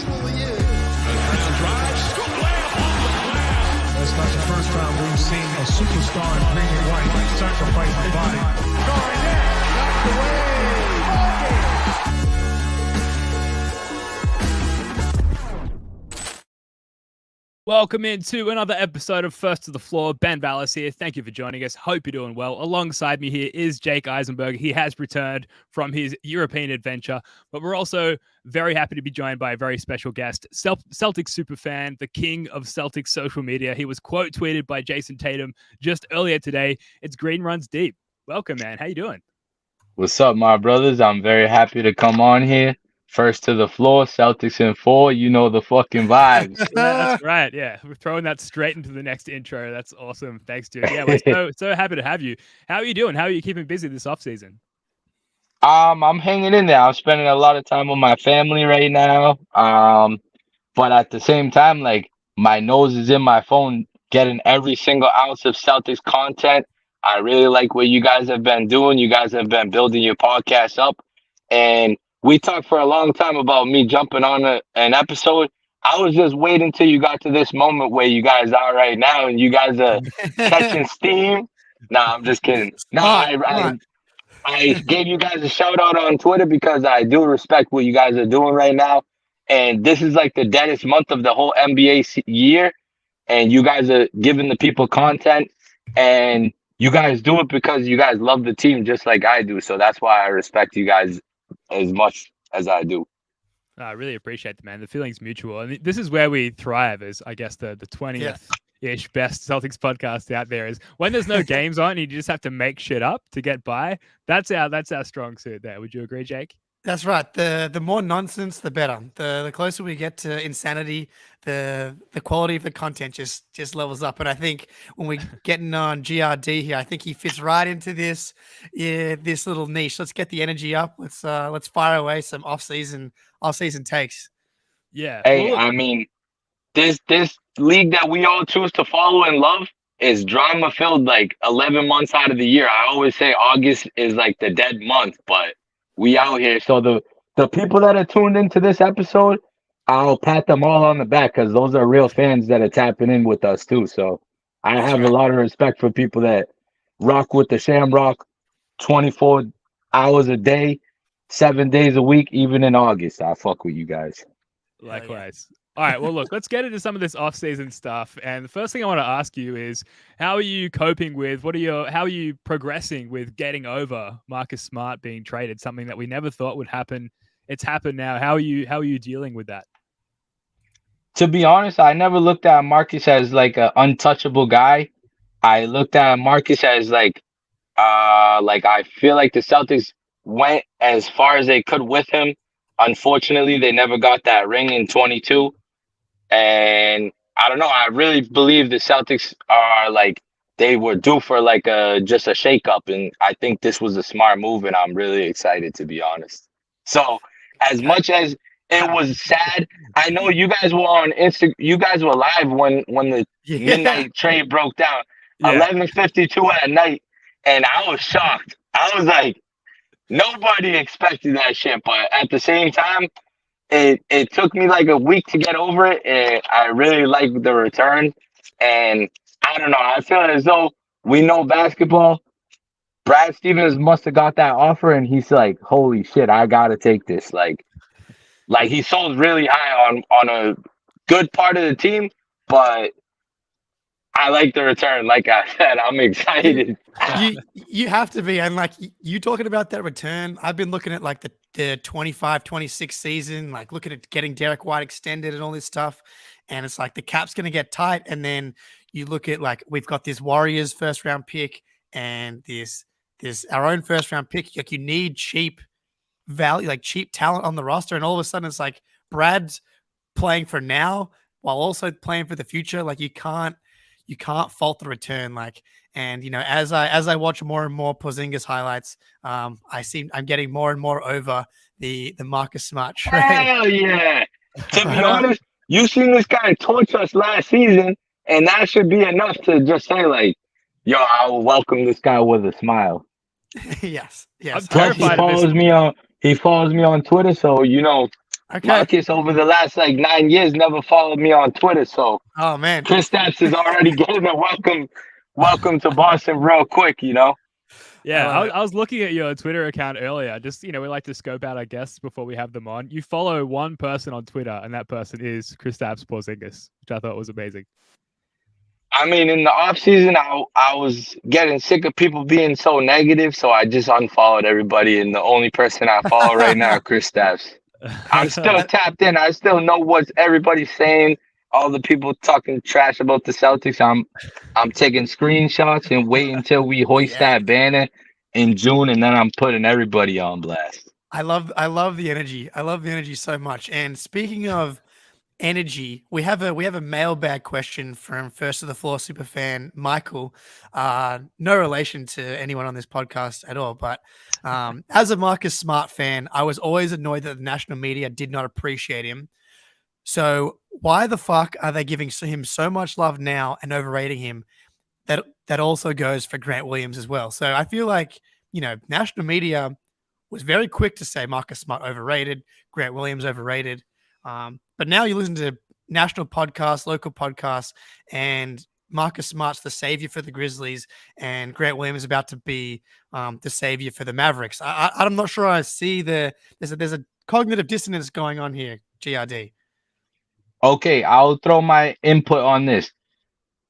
truly is. That's not the first time we've seen a superstar in green and white sacrifice the body. Knocked away. Welcome into another episode of First to the Floor. Ben Vallis here. Thank you for joining us. Hope you're doing well. Alongside me here is Jake Eisenberg. He has returned from his European adventure, but we're also very happy to be joined by a very special guest, Celtics superfan, the king of Celtics social media. He was quote tweeted by Jason Tatum just earlier today. It's Green Runs Deep. Welcome, man. How you doing? What's up, my brothers? I'm very happy to come on here. First to the floor, Celtics in 4. You know the fucking vibes. Yeah, that's right. Yeah, we're throwing that straight into the next intro. That's awesome. Thanks, dude. Yeah, we're so happy to have you. How are you doing? How are you keeping busy this off season? I'm hanging in there. I'm spending a lot of time with my family right now. But at the same time, like, my nose is in my phone, getting every single ounce of Celtics content. I really like what you guys have been doing. You guys have been building your podcast up, and we talked for a long time about me jumping on an episode. I was just waiting till you got to this moment where you guys are right now, and you guys are catching steam. Nah, I'm just kidding. I gave you guys a shout out on Twitter because I do respect what you guys are doing right now. And this is like the deadest month of the whole NBA year. And you guys are giving the people content. And you guys do it because you guys love the team just like I do. So that's why I respect you guys as much as I do. I really appreciate it, man. The feeling's mutual. And this is where we thrive as, I guess, the 20th-ish best Celtics podcast out there is when there's no games on, you just have to make shit up to get by. That's our strong suit there. Would you agree, Jake? That's right. The more nonsense, the better. The closer we get to insanity, the quality of the content just levels up. And I think when we're getting on GRD here, I think he fits right into this little niche. Let's get the energy up. Let's fire away some off-season takes. Yeah. Hey, I mean, this league that we all choose to follow and love is drama filled like 11 months out of the year. I always say August is like the dead month, but we out here. So the people that are tuned into this episode, I'll pat them all on the back because those are real fans that are tapping in with us too. So I have a lot of respect for people that rock with the Shamrock 24 hours a day, 7 days a week, even in August. I fuck with you guys. Likewise. All right, well, look, let's get into some of this off-season stuff. And the first thing I want to ask you is, how are you coping with, how are you progressing with getting over Marcus Smart being traded, something that we never thought would happen? It's happened now. How are you dealing with that? To be honest, I never looked at Marcus as like an untouchable guy. I looked at Marcus as like I feel like the Celtics went as far as they could with him. Unfortunately, they never got that ring in 22. And I don't know. I really believe the Celtics are like they were due for like just a shakeup, and I think this was a smart move, and I'm really excited to be honest. So, as much as it was sad, I know you guys were on Instagram. You guys were live when the midnight trade broke down, 11:52 at night, and I was shocked. I was like, nobody expected that shit, but at the same time, it took me like a week to get over it, and I really like the return. And I don't know, I feel as though we know basketball. Brad Stevens must have got that offer, and he's like, "Holy shit, I gotta take this!" Like he sold really high on a good part of the team, but I like the return. Like I said, I'm excited. You have to be. And like you talking about that return, I've been looking at like the 25-26 season, like looking at getting Derek White extended and all this stuff. And it's like the cap's going to get tight. And then you look at like we've got this Warriors first round pick and this our own first round pick. Like you need cheap value, like cheap talent on the roster. And all of a sudden it's like Brad's playing for now while also playing for the future. Like you can't fault the return. Like, and you know, as I watch more and more Porzingis highlights, I'm getting more and more over the Marcus Smart trade. Hell yeah! To be honest, you seen this guy torch us last season, and that should be enough to just say like, "Yo, I will welcome this guy with a smile." Yes. I'm Plus, he terrified of follows me on. He follows me on Twitter, so Okay. Marcus over the last like 9 years never followed me on Twitter. So Oh man. Chris Stapps is already getting a welcome to Boston real quick. Yeah, love it. I was looking at your Twitter account earlier. Just, we like to scope out our guests before we have them on. You follow one person on Twitter, and that person is Kristaps Porzingis, which I thought was amazing. I mean, in the off season, I was getting sick of people being so negative, so I just unfollowed everybody, and the only person I follow right now, Chris Stapps. I'm still tapped in. I still know what everybody's saying. All the people talking trash about the Celtics. I'm taking screenshots and wait until we hoist that banner in June, and then I'm putting everybody on blast. I love the energy. I love the energy so much. And speaking of energy, we have a mailbag question from First of the Floor superfan Michael. No relation to anyone on this podcast at all, but as a Marcus Smart fan, I was always annoyed that the national media did not appreciate him. So why the fuck are they giving him so much love now and overrating him? That also goes for Grant Williams as well. So I feel like, national media was very quick to say Marcus Smart overrated, Grant Williams overrated. But now you listen to national podcasts, local podcasts, and Marcus Smart's the savior for the Grizzlies, and Grant Williams is about to be the savior for the Mavericks. I'm not sure I see there's a cognitive dissonance going on here, GRD. Okay, I'll throw my input on this.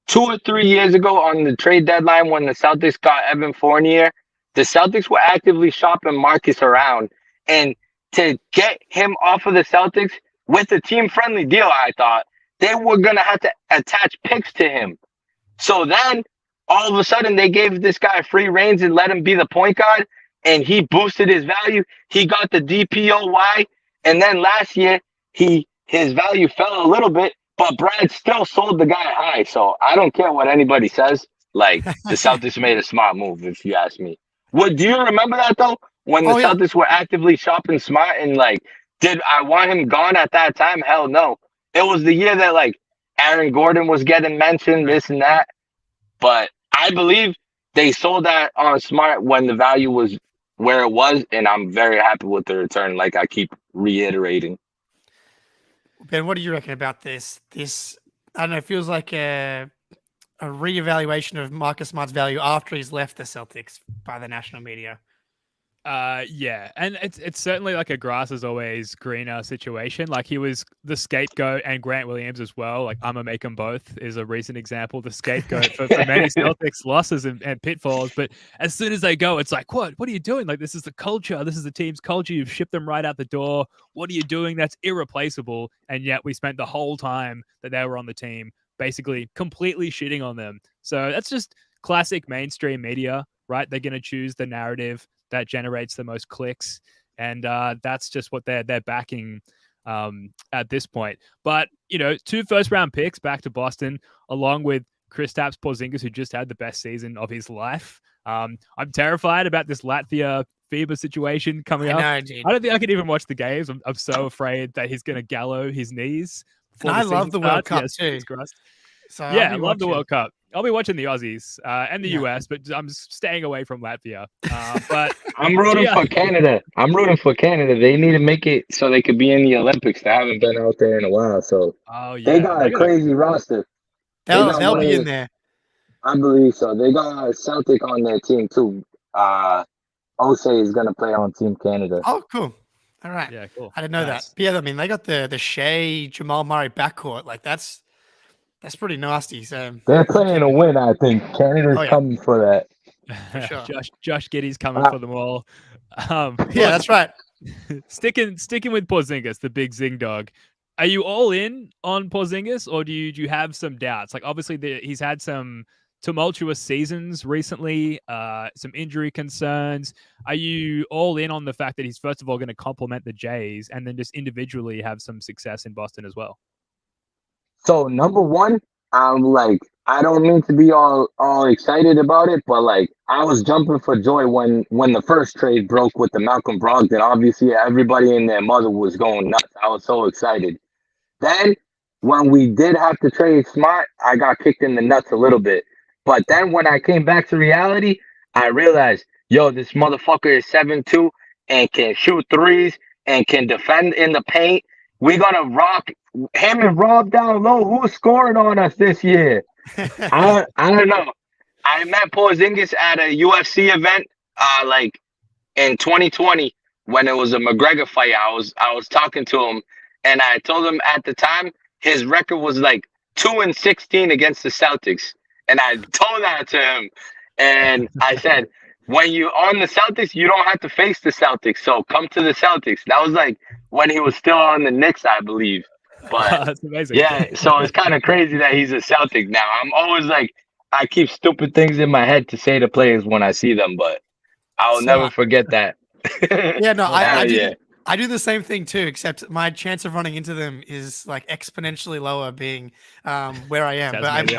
2 or 3 years ago on the trade deadline when the Celtics got Evan Fournier, the Celtics were actively shopping Marcus around. And to get him off of the Celtics with a team-friendly deal, I thought, they were going to have to attach picks to him. So then, all of a sudden, they gave this guy free reins and let him be the point guard, and he boosted his value. He got the DPOY, and then last year, his value fell a little bit, but Brad still sold the guy high. So I don't care what anybody says. Like, the Celtics made a smart move, if you ask me. Do you remember that, though? When the Celtics were actively shopping Smart and, like, did I want him gone at that time? Hell no. It was the year that, like, Aaron Gordon was getting mentioned, this and that. But I believe they sold that on Smart when the value was where it was, and I'm very happy with the return, like I keep reiterating. Ben, what do you reckon about this? I don't know, it feels like a reevaluation of Marcus Smart's value after he's left the Celtics by the national media. Yeah, and it's certainly like a grass is always greener situation. Like he was the scapegoat, and Grant Williams as well. Like I'm gonna make them both is a recent example. The scapegoat for many Celtics losses and pitfalls. But as soon as they go, it's like, what are you doing? Like this is the culture. This is the team's culture. You've shipped them right out the door. What are you doing? That's irreplaceable. And yet we spent the whole time that they were on the team basically completely shitting on them. So that's just classic mainstream media, right? They're gonna choose the narrative that generates the most clicks, and that's just what they're backing at this point. But 2 first-round picks back to Boston, along with Kristaps Porzingis, who just had the best season of his life. I'm terrified about this Latvia FIBA situation coming up. I don't think I can even watch the games. I'm so afraid that he's going to gallow his knees. And I love the World Cup too. So yeah, I love the World Cup. I'll be watching the Aussies and the US, but I'm staying away from Latvia. But I'm rooting for Canada. They need to make it so they could be in the Olympics. They haven't been out there in a while, so they got a crazy roster. They'll be in there. I believe so. They got a Celtic on their team too. Osei is going to play on Team Canada. Oh, cool. All right. Yeah, cool. I didn't know that. But yeah, I mean, they got the Shea, Jamal Murray backcourt. Like that's pretty nasty. So they're playing a win, I think. Canada's coming for that. For sure. Josh Giddey's coming for them all. Yeah, that's right. Sticking with Porzingis, the big zing dog. Are you all in on Porzingis, or do you have some doubts? Like obviously he's had some tumultuous seasons recently, some injury concerns. Are you all in on the fact that he's first of all going to complement the Jays and then just individually have some success in Boston as well? So number one, I'm like, I don't mean to be all excited about it, but like I was jumping for joy when the first trade broke with the Malcolm Brogdon. Obviously, everybody and their mother was going nuts. I was so excited. Then when we did have to trade Smart, I got kicked in the nuts a little bit. But then when I came back to reality, I realized, this motherfucker is 7'2", and can shoot threes and can defend in the paint. We're gonna rock him and Rob down low. Who's scoring on us this year? I don't know. I met Porzingis at a UFC event, like in 2020 when it was a McGregor fight. I was talking to him, and I told him at the time his record was like 2-16 against the Celtics, and I told that to him, and I said, when you're on the Celtics, you don't have to face the Celtics, so come to the Celtics. That was like when he was still on the Knicks, I believe. But That's amazing. yeah, so it's kind of crazy that he's a Celtic now. I'm always like, I keep stupid things in my head to say to players when I see them, but I'll never forget that. Yeah, no, Yeah. I do the same thing too, except my chance of running into them is like exponentially lower being where I am. But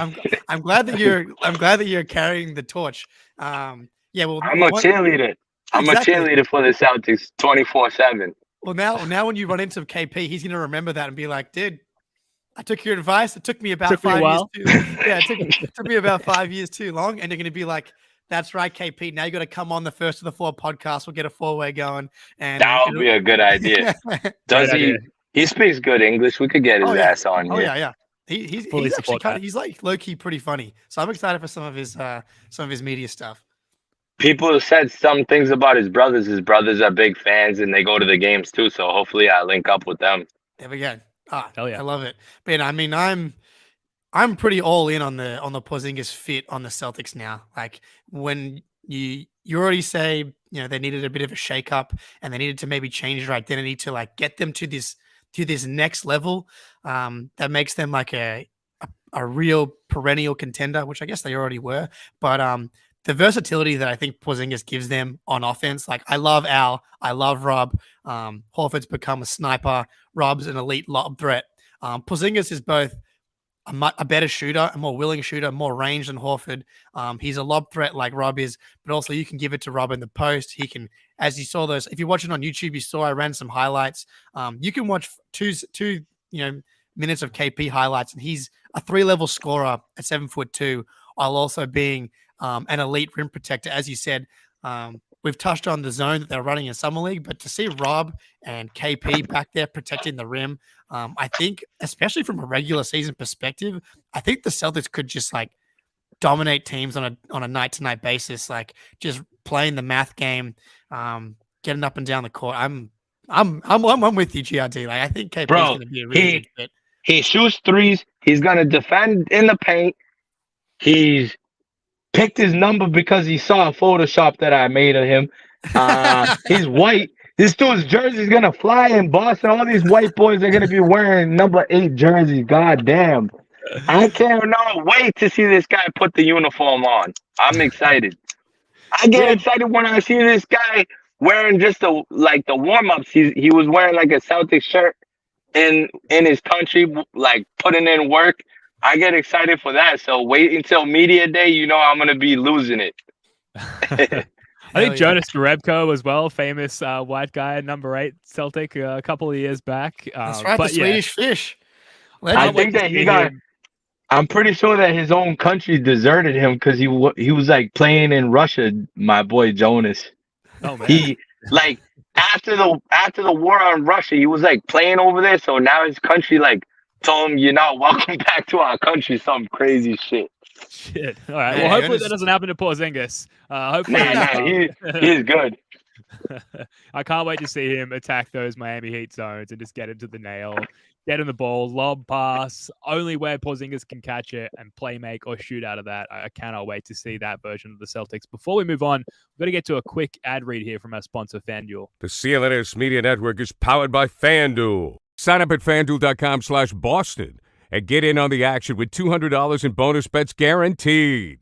I'm glad that you're carrying the torch. Yeah, well, I'm a cheerleader. I'm Exactly. a cheerleader for the Celtics 24/7. Well, now when you run into KP, he's gonna remember that and be like, dude, I took your advice. It took me about Took me a 5 years while. it took me about 5 years too long. And you're gonna be like, that's right, KP. Now you got to come on the First to the Floor podcast. We'll get a 4-way going. And That would be a good idea. Does he? He speaks good English. We could get his ass on Oh here. yeah. He's Fully actually support that. he's like low key pretty funny. So I'm excited for some of his media stuff. People have said some things about his brothers. His brothers are big fans and they go to the games too. So hopefully I link up with them. There we go. Hell yeah. I love it. But I mean, I'm pretty all in on the Porzingis fit on the Celtics now. Like when you already say, they needed a bit of a shake up and they needed to maybe change their identity to like get them to this next level. That makes them like a real perennial contender, which I guess they already were. But the versatility that I think Porzingis gives them on offense, like I love Al, I love Rob. Horford's become a sniper. Rob's an elite lob threat. Porzingis is both a better shooter, a more willing shooter, more range than Horford. He's a lob threat like Rob is, but also you can give it to Rob in the post. He can, as you saw those, if you're watching on YouTube, you saw I ran some highlights. You can watch two minutes of KP highlights, and he's a 3-level scorer at 7'2", while also being an elite rim protector. As you said, we've touched on the zone that they're running in Summer League, but to see Rob and KP back there protecting the rim, I think, especially from a regular season perspective, I think the Celtics could just like dominate teams on a night-to-night basis, like just playing the math game, getting up and down the court. I'm with you, GRD. Like I think KP is going to be a really good fit. He shoots threes. He's gonna defend in the paint. He's picked his number because he saw a Photoshop that I made of him. He's white. This dude's jersey is gonna fly in Boston. All these white boys are gonna be wearing number 8 jerseys. God damn. I can't wait to see this guy put the uniform on. I'm excited. I get excited when I see this guy wearing just the warm-ups. He was wearing like a Celtics shirt in his country, like putting in work. I get excited for that. So wait until media day. I'm going to be losing it. I think Jonas Jerebko as well, famous white guy, number 8 Celtic, a couple of years back. That's right, the Swedish fish. I think that I'm pretty sure that his own country deserted him because he was like playing in Russia, my boy Jonas. Oh man. He like after the war on Russia, he was like playing over there. So now his country like told him, you're not welcome back to our country. Some crazy shit. Shit. All right. Well, hopefully that doesn't happen to Porzingis. Hopefully, he's good. I can't wait to see him attack those Miami Heat zones and just get into the nail, get in the ball, lob pass, only where Porzingis can catch it and play make or shoot out of that. I cannot wait to see that version of the Celtics. Before we move on, we've got to get to a quick ad read here from our sponsor, FanDuel. The CLNS Media Network is powered by FanDuel. Sign up at FanDuel.com/Boston and get in on the action with $200 in bonus bets guaranteed.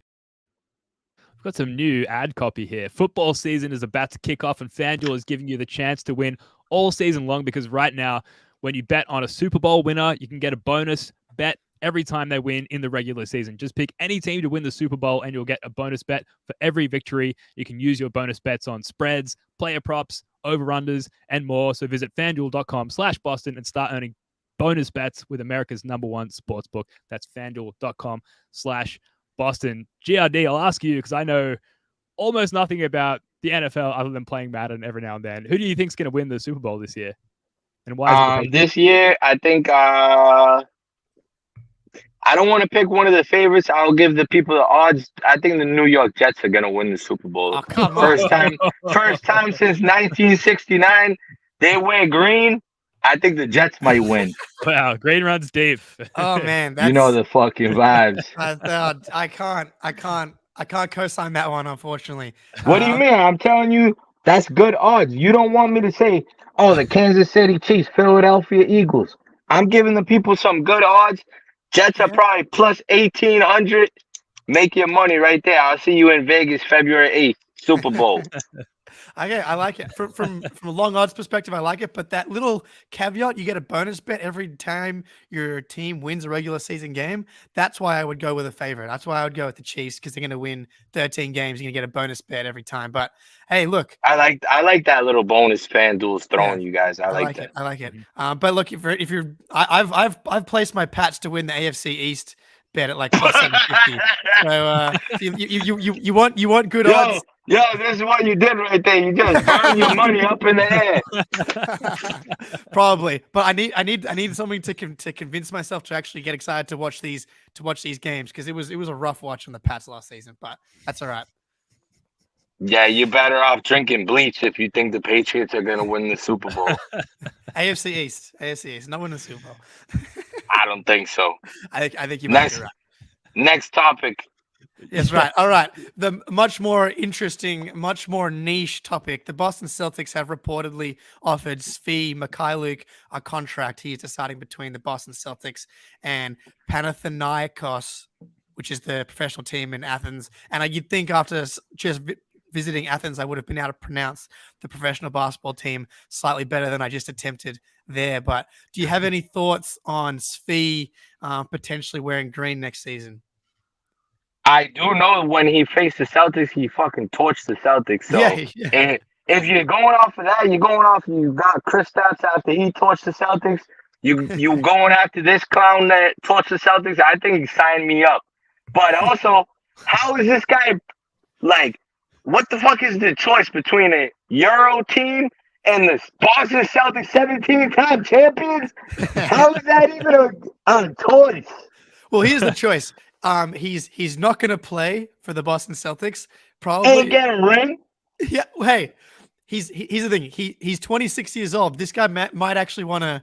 We've got some new ad copy here. Football season is about to kick off, and FanDuel is giving you the chance to win all season long because right now, when you bet on a Super Bowl winner, you can get a bonus bet every time they win in the regular season. Just pick any team to win the Super Bowl, and you'll get a bonus bet for every victory. You can use your bonus bets on spreads, player props, over-unders, and more. So visit FanDuel.com/Boston and start earning bonus bets with America's #1 sportsbook. That's FanDuel.com/Boston. GRD, I'll ask you because I know almost nothing about the NFL other than playing Madden every now and then. Who do you think's going to win the Super Bowl this year? And why is it the Patriots? This year, I think I don't want to pick one of the favorites. I'll give the people the odds. I think the New York Jets are gonna win the Super Bowl. Oh, come on. First time since 1969. They wear green. I think the Jets might win. Wow, green runs deep. Oh man, You know the fucking vibes. I can't co-sign that one, unfortunately. What do you mean? I'm telling you, that's good odds. You don't want me to say, oh, the Kansas City Chiefs, Philadelphia Eagles. I'm giving the people some good odds. Jets are probably plus 1,800. Make your money right there. I'll see you in Vegas February 8th, Super Bowl. Okay, I like it. From a long odds perspective, I like it. But that little caveat, you get a bonus bet every time your team wins a regular season game. That's why I would go with a favorite. That's why I would go with the Chiefs, because they're going to win 13 games. You're going to get a bonus bet every time. But hey, look, I like that little bonus FanDuel's throwing you guys. I like that. I like it. But look, if you're, I've placed my Pats to win the AFC East bet at like plus 750. So you want good odds. Yo, this is what you did right there. You just burn your money up in the air. Probably, but I need something to convince myself to actually get excited to watch these games, because it was a rough watch on the Pats last season, but that's all right. Yeah, you're better off drinking bleach if you think the Patriots are gonna win the Super Bowl. AFC East, not winning the Super Bowl. I don't think so. I think you might be right. Next topic. Yes, right. All right. The much more interesting, much more niche topic. The Boston Celtics have reportedly offered Svi Mykhailiuk a contract. He is deciding between the Boston Celtics and Panathinaikos, which is the professional team in Athens. And you'd think after just visiting Athens, I would have been able to pronounce the professional basketball team slightly better than I just attempted there. But do you have any thoughts on Svi potentially wearing green next season? I do know when he faced the Celtics, he fucking torched the Celtics. So and if you're going off of that, you got Chris Stapps after he torched the Celtics. You going after this clown that torched the Celtics? I think he signed me up. But also, how is this guy like? What the fuck is the choice between a Euro team and the Boston Celtics 17-time champions? How is that even a choice? Well, here's the choice. He's not going to play for the Boston Celtics. Probably ain't getting a ring. Yeah. Hey, here's the thing. He's 26 years old. This guy might actually want to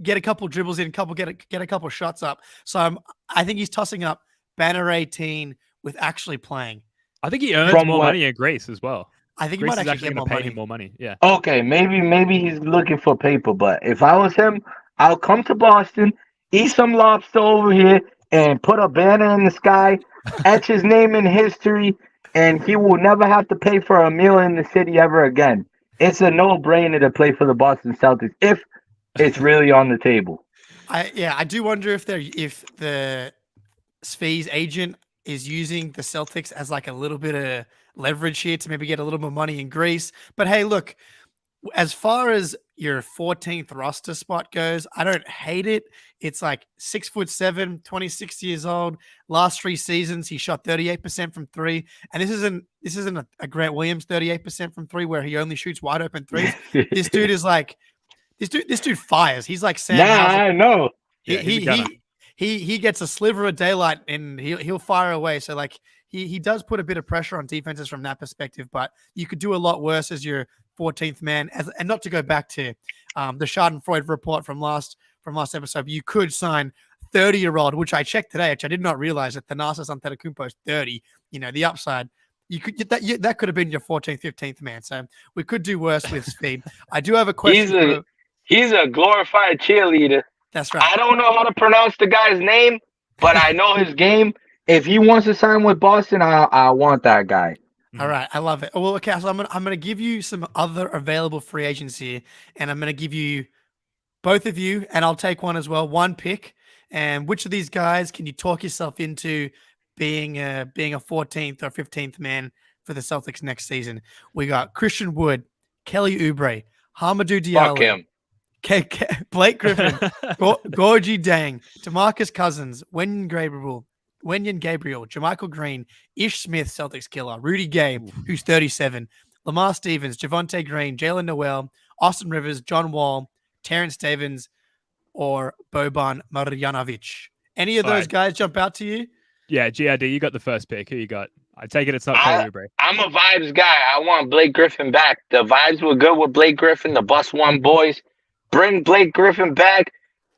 get a couple dribbles in, get a couple shots up. So I think he's tossing up banner 18 with actually playing. I think he earns more money in Greece as well. I think Greece he might actually going to pay him more money. Yeah. Okay, maybe he's looking for paper, but if I was him, I'll come to Boston, eat some lobster over here, and put a banner in the sky, etch his name in history, and he will never have to pay for a meal in the city ever again. It's a no-brainer to play for the Boston Celtics if it's really on the table. I do wonder if the Svi's agent is using the Celtics as like a little bit of leverage here to maybe get a little more money in Greece. But hey, look, as far as your 14th roster spot goes, I don't hate it. It's like 6'7", 26 years old. Last 3 seasons, he shot 38% from 3. And this isn't a Grant Williams 38% from 3 where he only shoots wide open threes. This dude is like this dude fires. He's like Sam. I know. He gets a sliver of daylight and he'll fire away. So like he does put a bit of pressure on defenses from that perspective, but you could do a lot worse as your 14th man. And not to go back to the Schadenfreude report from last episode, you could sign 30-year-old, which I checked today, which I did not realize that Thanasis Antetokounmpo is 30. You know, the upside. You could get that could have been your 14th, 15th man. So we could do worse with speed. I do have a question. He's a glorified cheerleader. That's right. I don't know how to pronounce the guy's name, but I know his game. If he wants to sign with Boston, I want that guy. All right, I love it. Well, okay, so I'm gonna give you some other available free agents here, and I'm gonna give you both of you, and I'll take one as well. One pick, and which of these guys can you talk yourself into being a 14th or 15th man for the Celtics next season? We got Christian Wood, Kelly Oubre, Hamidou Diallo. Fuck him. Blake Griffin, Gorgie Dang, DeMarcus Cousins, Wenyen Wenyen Gabriel, Jermichael Green, Ish Smith, Celtics killer, Rudy Gay, who's 37, Lamar Stevens, Javonte Green, Jalen Noel, Austin Rivers, John Wall, Terrence Davis, or Boban Marjanovic. Any of those guys jump out to you? Yeah, GRD, you got the first pick. Who you got? I take it it's not Kelly Oubre. I'm a vibes guy. I want Blake Griffin back. The vibes were good with Blake Griffin. The Bus One boys. Bring Blake Griffin back.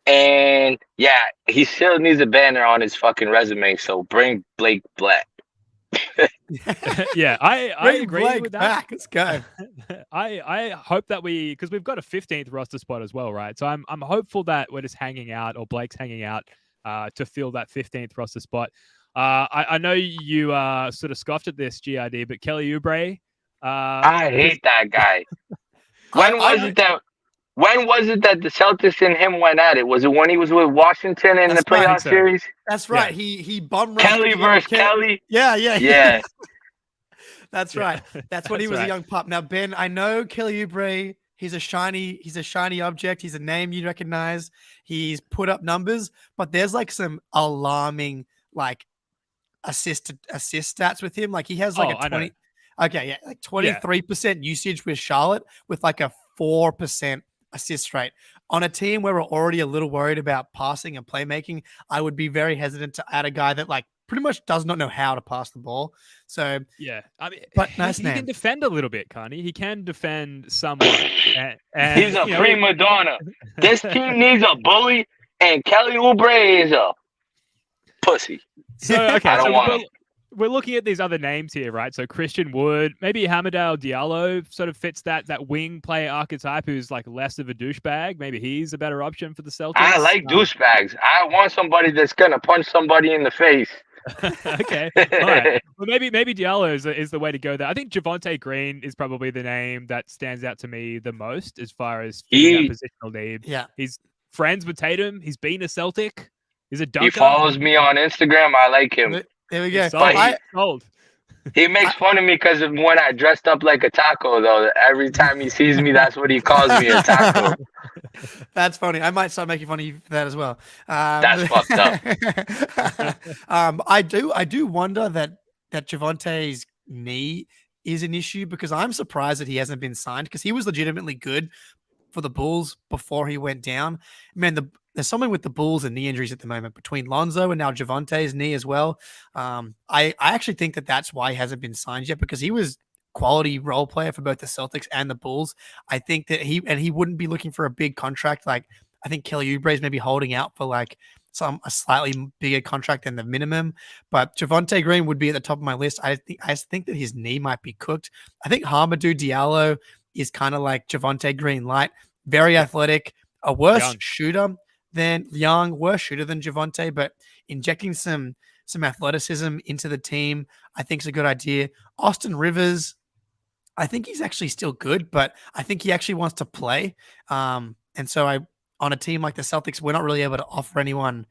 And yeah, he still needs a banner on his fucking resume. So bring Blake Black. Yeah, I agree Blake with that. Back. Let's go. I hope that because we've got a 15th roster spot as well, right? So I'm hopeful that we're just hanging out, or Blake's hanging out to fill that 15th roster spot. I know you sort of scoffed at this, GRD, but Kelly Oubre. I hate that guy. When was it that the Celtics and him went at it? Was it when he was with Washington in the playoff series? That's right. Yeah. He bum rushed Kelly versus Kelly. Yeah. That's right. That's when he was right. a young pup. Now, Ben, I know Kelly Oubre. He's a shiny object. He's a name you recognize. He's put up numbers, but there's like some alarming like assist stats with him. Like he has like a 20. Okay, yeah, like 23% usage with Charlotte with like a 4% assist rate. On a team where we're already a little worried about passing and playmaking, I would be very hesitant to add a guy that like pretty much does not know how to pass the ball. So yeah, I mean, but he name. can defend a little bit, can't he? He can defend somewhat. and He's a prima donna. This team needs a bully, and Kelly Oubre is a pussy. So okay, I don't want him. We're looking at these other names here, right? So Christian Wood, maybe Hamidou Diallo sort of fits that wing player archetype who's like less of a douchebag. Maybe he's a better option for the Celtics. I like douchebags. I want somebody that's gonna punch somebody in the face. Okay, all right. Well, maybe Diallo is the way to go there. I think Javonte Green is probably the name that stands out to me the most as far as that positional need. Yeah, he's friends with Tatum. He's been a Celtic. He's a dunker. He follows me on Instagram. I like him. There we go. Sold. He makes fun of me because of when I dressed up like a taco, though. Every time he sees me, that's what he calls me, a taco. That's funny. I might start making fun of you for that as well. That's fucked up. I do wonder that Javonte's knee is an issue because I'm surprised that he hasn't been signed because he was legitimately good for the Bulls before he went down. Man, there's something with the Bulls and knee injuries at the moment between Lonzo and now Javonte's knee as well. I actually think that that's why he hasn't been signed yet because he was quality role player for both the Celtics and the Bulls. I think that he wouldn't be looking for a big contract. Like I think Kelly Oubre is maybe holding out for like a slightly bigger contract than the minimum, but Javonte Green would be at the top of my list. I think that his knee might be cooked. I think Hamidou Diallo is kind of like Javonte Green light, very athletic, a worse shooter than Javonte, but injecting some athleticism into the team, I think is a good idea. Austin Rivers, I think he's actually still good, but I think he actually wants to play. And so on a team like the Celtics, we're not really able to offer anyone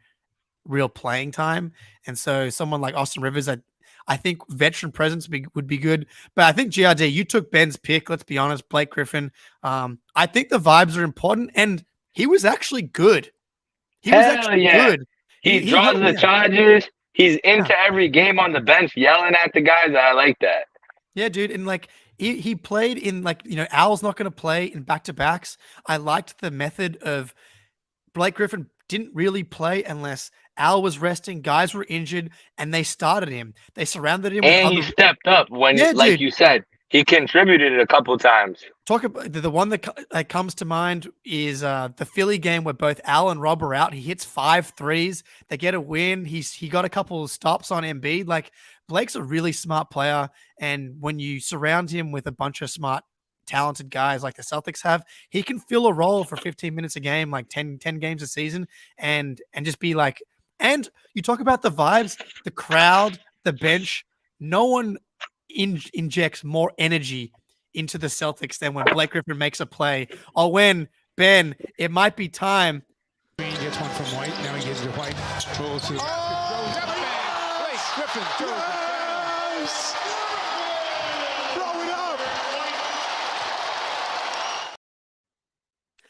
real playing time. And so someone like Austin Rivers, I think veteran presence would be good. But I think GRD, you took Ben's pick. Let's be honest, Blake Griffin. I think the vibes are important, and he was actually good. He was actually good. He draws the charges. He's into every game on the bench, yelling at the guys. I like that. Yeah, dude. And like he played in like, Al's not going to play in back-to-backs. I liked the method of Blake Griffin didn't really play unless Al was resting, guys were injured, and they started him. They surrounded him. And he stepped up when, like you said, he contributed a couple times. Talk about the one that comes to mind is the Philly game where both Al and Rob are out. He hits 5 threes. They get a win. He got a couple of stops on Embiid. Like Blake's a really smart player, and when you surround him with a bunch of smart, talented guys like the Celtics have, he can fill a role for 15 minutes a game, like 10 games a season, and just be like. And you talk about the vibes, the crowd, the bench. No one injects more energy into the Celtics than when Blake Griffin makes a play or when, Ben, it might be time. Green gets one from White. Now he gives it to White. Blake Griffin throws it down. Throw it up.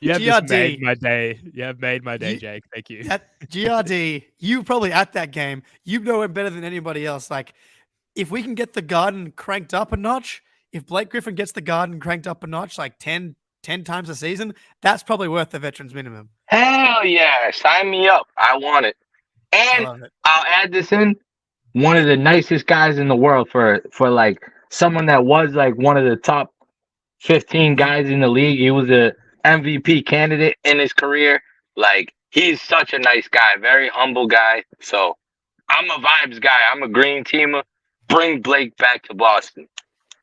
You have just made GRD. my day. You have made my day, You- Jake. Thank you. GRD, you probably at that game. You know it better than anybody else. Like, if we can get the Garden cranked up a notch, if Blake Griffin gets the Garden cranked up a notch, like 10 times a season, that's probably worth the veterans minimum. Hell yeah. Sign me up. I want it. I And love it. I'll add this in. One of the nicest guys in the world for like someone that was like one of the top 15 guys in the league. He was a MVP candidate in his career. Like, he's such a nice guy, very humble guy. So I'm a vibes guy. I'm a green teamer. Bring Blake back to Boston.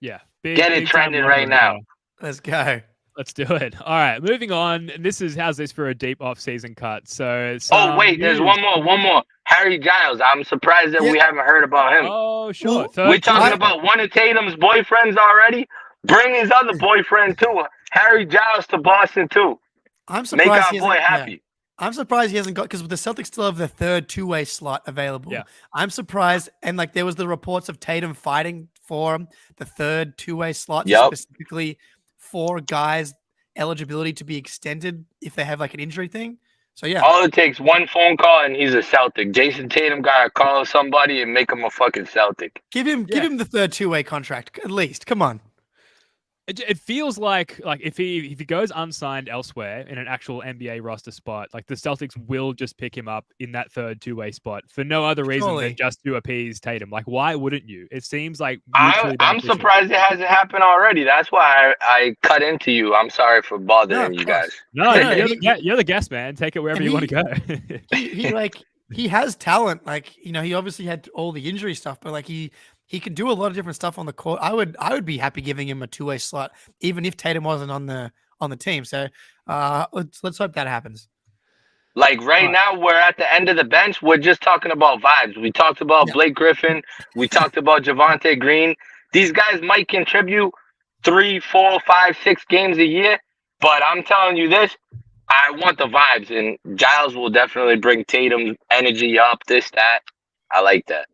Yeah. Get it big trending time right now. Let's go. Let's do it. All right, moving on. How's this for a deep off-season cut? So, Oh wait, there's one more. Harry Giles. I'm surprised that we haven't heard about him. Oh, sure. We're talking about one of Tatum's boyfriends already. Bring his other boyfriend too, Harry Giles, to Boston too. I'm surprised Make our he boy hasn't- happy. yeah. I'm surprised he hasn't got, because the Celtics still have the third two-way slot available. Yeah. I'm surprised, and like there was the reports of Tatum fighting for the third two-way slot, specifically for guys' eligibility to be extended if they have like an injury thing. So yeah, All it takes one phone call and he's a Celtic. Jason Tatum gotta call somebody and make him a fucking Celtic. give him the third two-way contract at least. Come on. It feels like if he goes unsigned elsewhere in an actual NBA roster spot, like the Celtics will just pick him up in that third two-way spot for no other reason than just to appease Tatum. Like, why wouldn't you? It seems like I'm surprised it hasn't happened already. That's why I cut into you. I'm sorry for bothering you guys. No, you're the guest, man. Take it wherever you want to go. He has talent. Like, he obviously had all the injury stuff, but like he can do a lot of different stuff on the court. I would be happy giving him a two-way slot, even if Tatum wasn't on the team. So let's hope that happens. Like right now, we're at the end of the bench. We're just talking about vibes. We talked about Blake Griffin. We talked about Javonte Green. These guys might contribute 3, 4, 5, 6 games a year, but I'm telling you this, I want the vibes, and Giles will definitely bring Tatum's energy up, this, that. I like that.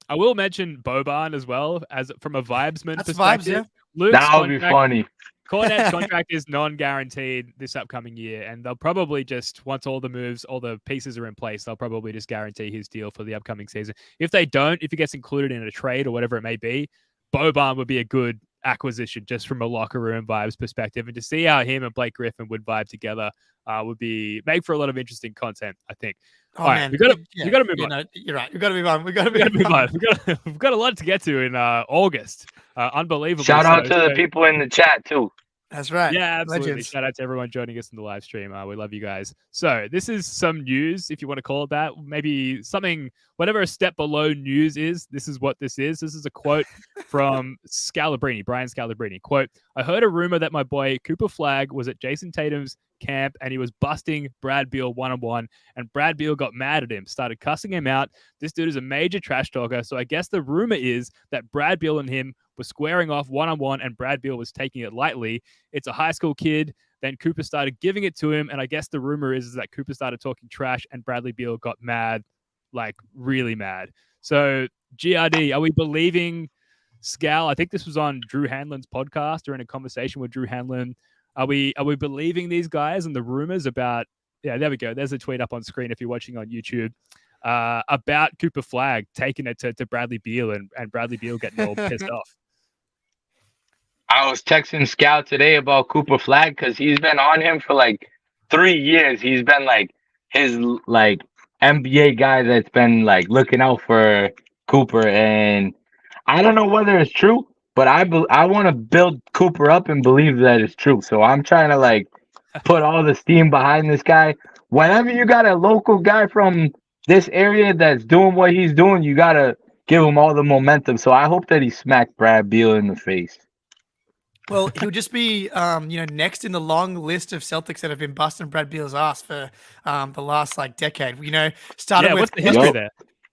I will mention Boban as well, as from a vibesman perspective. Vibes, that would be funny. Kornet's contract is non-guaranteed this upcoming year, and they'll probably just, once all the pieces are in place, they'll probably just guarantee his deal for the upcoming season. If they don't, if he gets included in a trade or whatever it may be, Boban would be a good acquisition just from a locker room vibes perspective. And to see how him and Blake Griffin would vibe together would make for a lot of interesting content, I think. All right, we got to move on. No, you're right. We got to move on. We got to move on. We've got a lot to get to in August. Unbelievable. Shout out to the people in the chat too. That's right. Yeah, absolutely. Legends. Shout out to everyone joining us in the live stream. We love you guys. So this is some news, if you want to call it that. Maybe something, whatever a step below news is, this is what this is. This is a quote from Brian Scalabrine. Quote, "I heard a rumor that my boy Cooper Flagg was at Jason Tatum's camp and he was busting Brad Beal one-on-one, and Brad Beal got mad at him, started cussing him out. This dude is a major trash talker. So I guess the rumor is that Brad Beal and him were squaring off one-on-one and Brad Beal was taking it lightly. It's a high school kid. Then Cooper started giving it to him. And I guess the rumor is that Cooper started talking trash and Bradley Beal got mad, like really mad." So GRD, are we believing Scal? I think this was on Drew Hanlon's podcast or in a conversation with Drew Hanlon. Are we believing these guys and the rumors about, there we go. There's a tweet up on screen if you're watching on YouTube. About Cooper Flagg taking it to Bradley Beal and Bradley Beal getting all pissed off. I was texting Scout today about Cooper Flagg because he's been on him for like 3 years. He's been like his like NBA guy that's been like looking out for Cooper, and I don't know whether it's true, but I want to build Cooper up and believe that it's true. So I'm trying to like put all the steam behind this guy. Whenever you got a local guy from this area that's doing what he's doing, you gotta give him all the momentum. So I hope that he smacked Brad Beal in the face. Well, he would just be, next in the long list of Celtics that have been busting Brad Beal's ass for the last like decade. Started with what's the history there?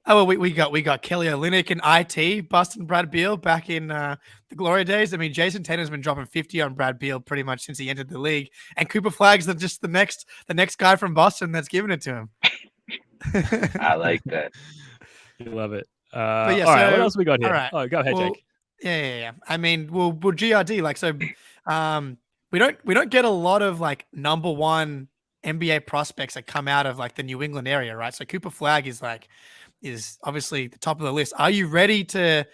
Oh, well, we got Kelly Olynyk and IT busting Brad Beal back in the glory days. I mean, Jason Tatum's been dropping 50 on Brad Beal pretty much since he entered the league, and Cooper Flagg's just the next guy from Boston that's giving it to him. I like that. You love it. But yeah, all right, what else we got here? All right. Oh, go ahead, Well, Jake. Yeah. I mean, we'll GRD we don't get a lot of like number one NBA prospects that come out of like the New England area, right? So Cooper Flagg is obviously the top of the list. Are you ready to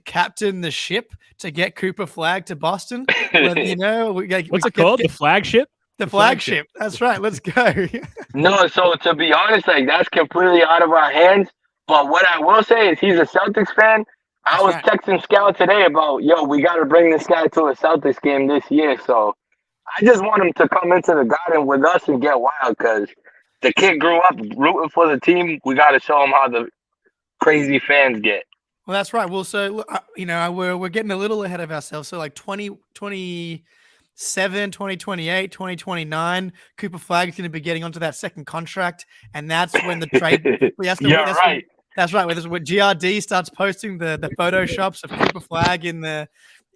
captain the ship to get Cooper Flagg to Boston? Well, What's it called? The flagship? The flagship. That's right. Let's go. No, so to be honest, like that's completely out of our hands. But what I will say is he's a Celtics fan. I was texting Scout today about, yo, we got to bring this guy to a Celtics game this year. So I just want him to come into the Garden with us and get wild because the kid grew up rooting for the team. We got to show him how the crazy fans get. Well, that's right. Well, so look, we're getting a little ahead of ourselves. So like 2027, 2028, 2029, Cooper Flagg is going to be getting onto that second contract, and that's when the trade. Right. That's right. When GRD starts posting the photoshops of Cooper Flagg in the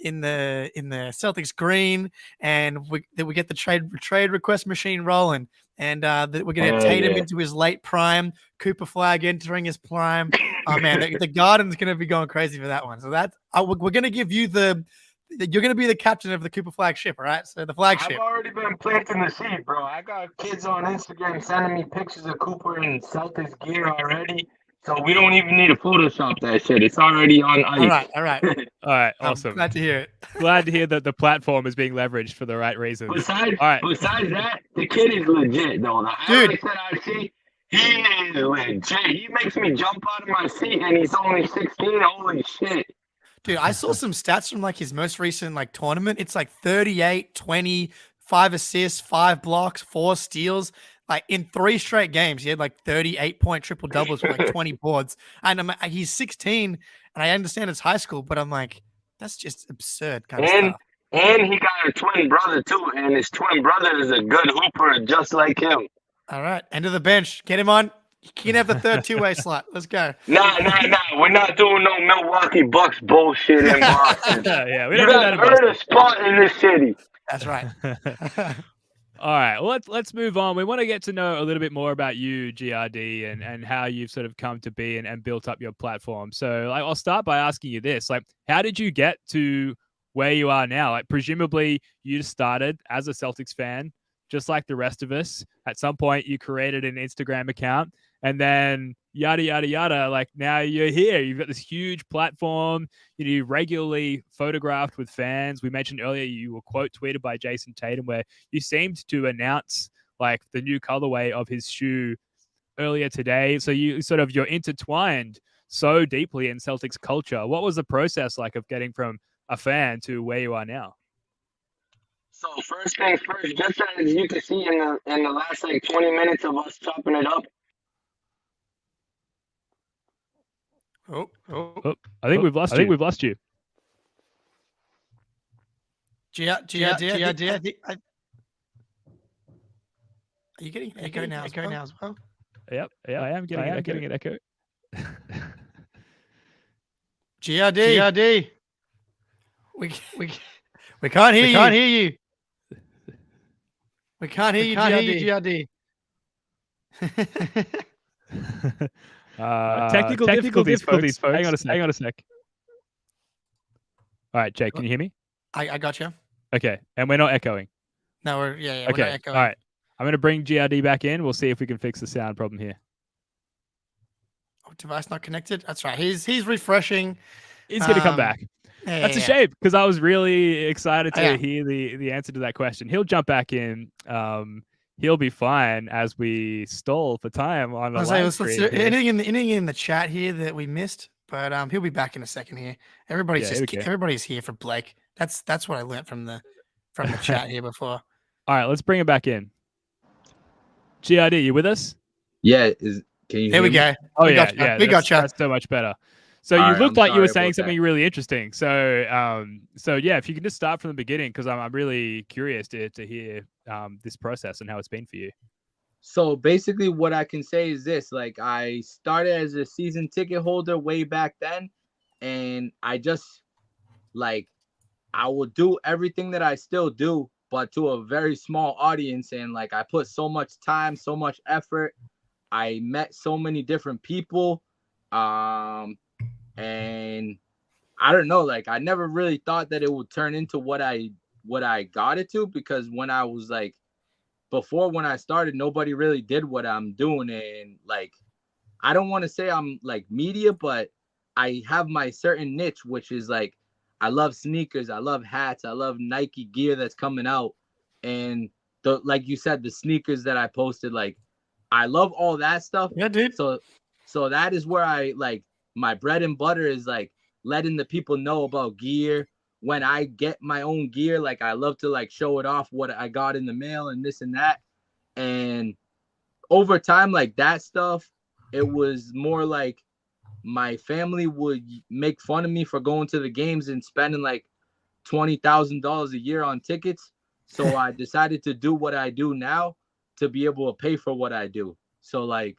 Celtics green, and we get the trade request machine rolling, and we're going to Tatum into his late prime, Cooper Flagg entering his prime. Oh man, the Garden's going to be going crazy for that one. So we're going to give you you're going to be the captain of the Cooper Flagg ship, all right? So the flagship. I've already been planting the seed, bro. I got kids on Instagram sending me pictures of Cooper in Celtics gear already. So we don't even need to Photoshop that shit. It's already on ice. All right. All right, awesome. Glad to hear it. Glad to hear that the platform is being leveraged for the right reasons. Besides that, the kid is legit, though. The highlights that I see, he is legit. He makes me jump out of my seat, and he's only 16. Holy shit. Dude, I saw some stats from like his most recent like tournament. It's like 38, 20, 5 assists, 5 blocks, 4 steals. Like in 3 straight games, he had like 38-point triple doubles with like 20 boards. And he's 16, and I understand it's high school, but I'm like, that's just absurd kind of stuff. And he got a twin brother too, and his twin brother is a good hooper just like him. All right, end of the bench. Get him on. You can have the third two-way slot. Let's go. Nah. We're not doing no Milwaukee Bucks bullshit in Boston. Yeah, we don't do that in Boston. Earn a spot in this city. That's right. All right, well, let's move on. We want to get to know a little bit more about you, GRD, and how you've sort of come to be and built up your platform. So I'll start by asking you this. Like, how did you get to where you are now? Like, presumably you started as a Celtics fan, just like the rest of us. At some point, you created an Instagram account, and then yada, yada, yada. Like, now you're here. You've got this huge platform. You regularly photographed with fans. We mentioned earlier you were quote tweeted by Jason Tatum, where you seemed to announce like the new colorway of his shoe earlier today. So you're intertwined so deeply in Celtics culture. What was the process like of getting from a fan to where you are now? So first things first, just as you can see in the last like 20 minutes of us chopping it up. I think we've lost you. GRD. Are you getting an echo now as well? Yep, I am getting an echo. GRD. We can't hear you. We can't hear you, GRD. Technical difficulties, folks. Hang on a sec. All right, Jake, can you hear me? I got you. Okay, and we're not echoing. No, we're okay. We're not echoing. All right, I'm going to bring GRD back in. We'll see if we can fix the sound problem here. Oh, device not connected. That's right. He's refreshing. He's going to come back. That's a shame because I was really excited to hear the answer to that question. He'll jump back in. He'll be fine as we stall for time on the live stream. Anything in the chat here that we missed, but he'll be back in a second here. Everybody's here for Blake. That's what I learned from the chat here before. All right, let's bring him back in. GRD, you with us? Yeah, can you? There we go. Oh we got you. That's so much better. So you looked like you were saying something really interesting. So yeah, if you can just start from the beginning, because I'm really curious to hear this process and how it's been for you. So basically what I can say is this, like I started as a season ticket holder way back then, and I just like I will do everything that I still do, but to a very small audience, and like I put so much time, so much effort. I met so many different people. And I don't know, like I never really thought that it would turn into what I what I got it to, because when I was like, before when I started, nobody really did what I'm doing. And like, I don't want to say I'm like media, but I have my certain niche, which is like, I love sneakers, I love hats, I love Nike gear that's coming out. And like you said, the sneakers that I posted, like, I love all that stuff. Yeah, dude. So that is where I like, my bread and butter is like letting the people know about gear. When I get my own gear, like, I love to like show it off, what I got in the mail and this and that. And over time, like that stuff, it was more like my family would make fun of me for going to the games and spending like $20,000 a year on tickets. So I decided to do what I do now to be able to pay for what I do. So like,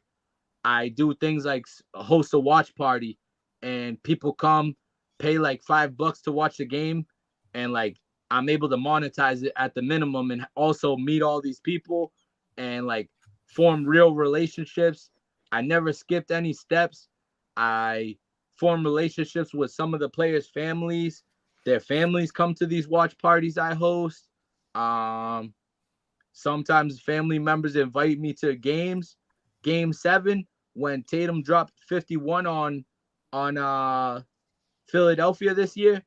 I do things like host a watch party, and people come pay like $5 to watch the game, and like I'm able to monetize it at the minimum, and also meet all these people and like form real relationships. I never skipped any steps. I form relationships with some of the players' families. Their families come to these watch parties I host. Sometimes family members invite me to games. Game 7, when Tatum dropped 51 on Philadelphia this year,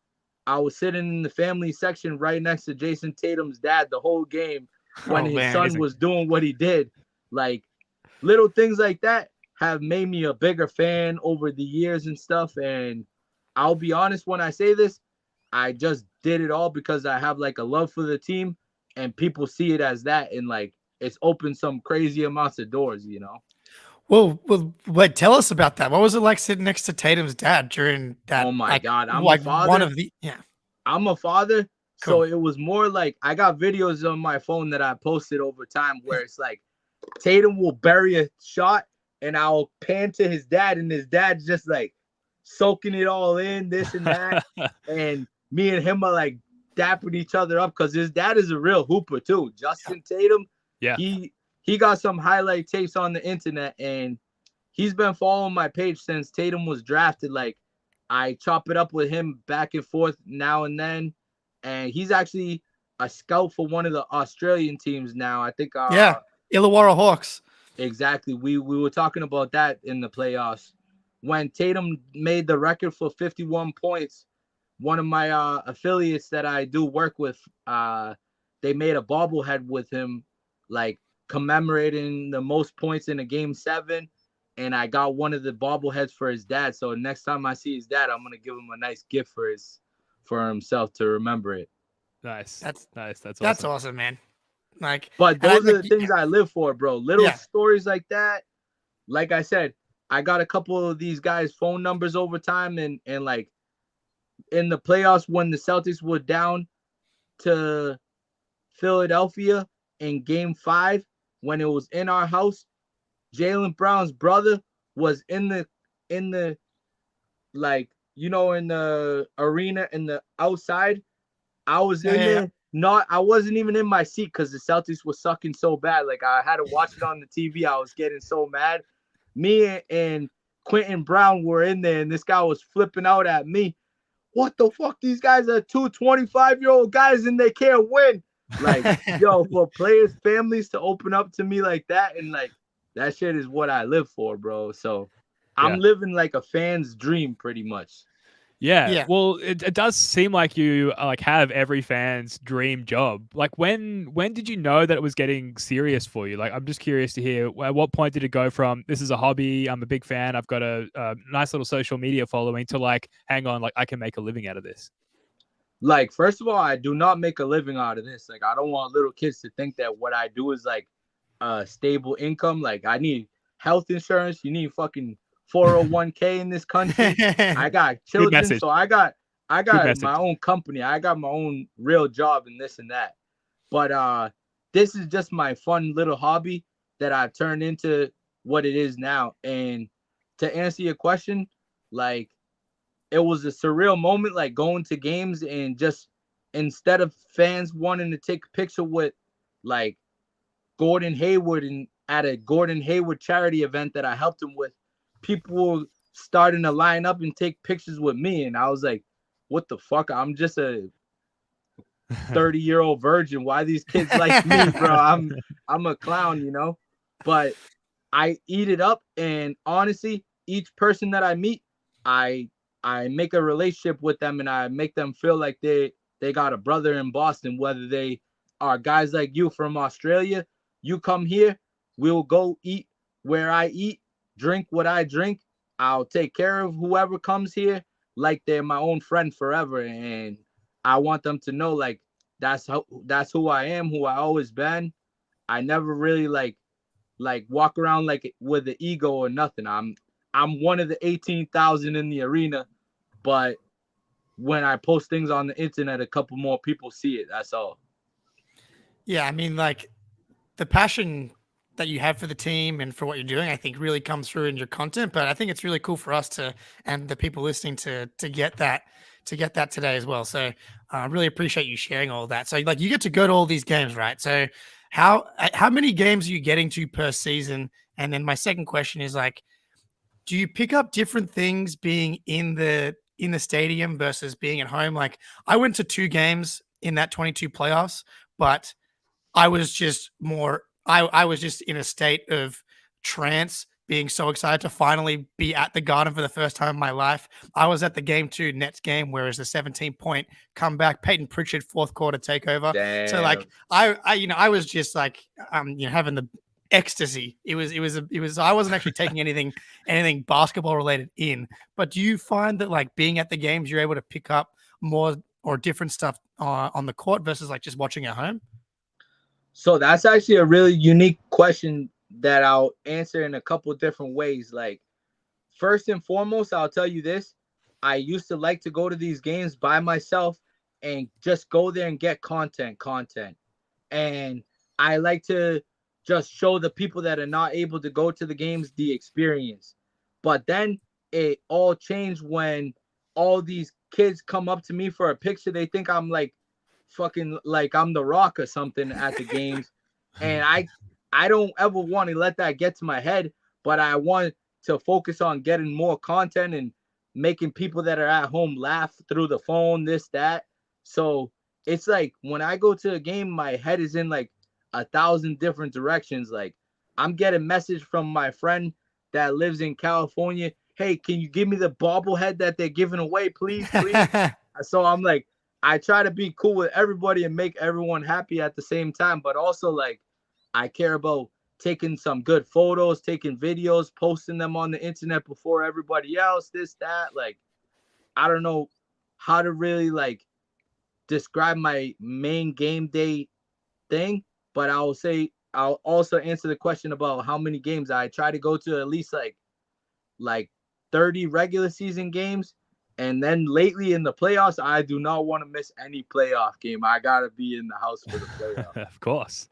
I was sitting in the family section right next to Jason Tatum's dad the whole game when his son was doing what he did. Like, little things like that have made me a bigger fan over the years and stuff. And I'll be honest when I say this, I just did it all because I have like a love for the team, and people see it as that, and like it's opened some crazy amounts of doors, you know. Well, wait, tell us about that. What was it like sitting next to Tatum's dad during that? Oh my God, I'm like a father. One of the I'm a father, Cool. so it was more like I got videos on my phone that I posted over time where it's like Tatum will bury a shot, and I'll pan to his dad, and his dad's just like soaking it all in, this and that, and me and him are like dapping each other up because his dad is a real hooper too. Justin Tatum, Yeah. He got some highlight tapes on the internet, and he's been following my page since Tatum was drafted. Like, I chop it up with him back and forth now and then, and he's actually a scout for one of the Australian teams now. I think Illawarra Hawks. Exactly. We were talking about that in the playoffs. When Tatum made the record for 51 points, one of my affiliates that I do work with, they made a bobblehead with him, like commemorating the most points in a game 7. And I got one of the bobbleheads for his dad. So next time I see his dad, I'm gonna give him a nice gift for himself to remember it. Nice. That's nice. That's awesome, man. Like, but those are the things I live for, bro. Little stories like that. Like I said, I got a couple of these guys' phone numbers over time, and like in the playoffs when the Celtics were down to Philadelphia in game 5, when it was in our house, Jaylen Brown's brother was in the like, you know, in the arena in the outside. I was in there. I wasn't even in my seat because the Celtics were sucking so bad. Like, I had to watch it on the TV. I was getting so mad. Me and Quentin Brown were in there, and this guy was flipping out at me. What the fuck? These guys are 2 25-year-old guys and they can't win. Like, yo, for players' families to open up to me like that, and like, that shit is what I live for, bro. So I'm living like a fan's dream pretty much. Yeah. Well, it does seem like you like have every fan's dream job. Like, when did you know that it was getting serious for you? Like, I'm just curious to hear, at what point did it go from this is a hobby, I'm a big fan, I've got a nice little social media following, to like, hang on, like I can make a living out of this? Like, first of all, I do not make a living out of this. Like, I don't want little kids to think that what I do is like a stable income. Like, I need health insurance. You need fucking 401k in this country. I got children, so I got my own company. I got my own real job and this and that. But this is just my fun little hobby that I've turned into what it is now. And to answer your question, like, it was a surreal moment, like going to games and just, instead of fans wanting to take a picture with like Gordon Hayward and at a Gordon Hayward charity event that I helped him with, people starting to line up and take pictures with me. And I was like, what the fuck? I'm just a 30-year-old virgin. Why these kids like me, bro? I'm a clown, you know. But I eat it up, and honestly, each person that I meet, I make a relationship with them, and I make them feel like they got a brother in Boston. Whether they are guys like you from Australia, you come here, we'll go eat where I eat, drink what I drink. I'll take care of whoever comes here like they're my own friend forever, and I want them to know like that's who I am, who I always been. I never really like walk around like with the ego or nothing. I'm one of the 18,000 in the arena, but when I post things on the internet, a couple more people see it. That's all. Yeah, I mean, like the passion that you have for the team and for what you're doing, I think really comes through in your content. But I think it's really cool for us to, and the people listening to get that today as well. So I really appreciate you sharing all that. So like you get to go to all these games, right? So how many games are you getting to per season? And then my second question is like, do you pick up different things being in the stadium versus being at home? Like I went to 2 games in that 22 playoffs, but I was just more I was just in a state of trance, being so excited to finally be at the Garden for the first time in my life. I was at the game 2 Nets game, where it was a 17-point comeback, Peyton Pritchard fourth quarter takeover. Damn. So like I was just like having the ecstasy. It was I wasn't actually taking anything basketball related in. But do you find that like being at the games, you're able to pick up more or different stuff on the court versus like just watching at home? So that's actually a really unique question that I'll answer in a couple of different ways. Like, first and foremost, I'll tell you this. I used to like to go to these games by myself and just go there and get content. And I like to just show the people that are not able to go to the games the experience. But then it all changed when all these kids come up to me for a picture. They think I'm like fucking like I'm the Rock or something at the games. And I don't ever want to let that get to my head, but I want to focus on getting more content and making people that are at home laugh through the phone, this, that. So it's like when I go to a game, my head is in like 1,000 different directions. Like I'm getting message from my friend that lives in California. Hey, can you give me the bobblehead that they're giving away, please? So I'm like, I try to be cool with everybody and make everyone happy at the same time. But also like, I care about taking some good photos, taking videos, posting them on the internet before everybody else, this, that. Like, I don't know how to really like describe my main game day thing, but I'll also answer the question about how many games. I try to go to at least like 30 regular season games. And then lately in the playoffs, I do not want to miss any playoff game. I got to be in the house for the playoffs. Of course.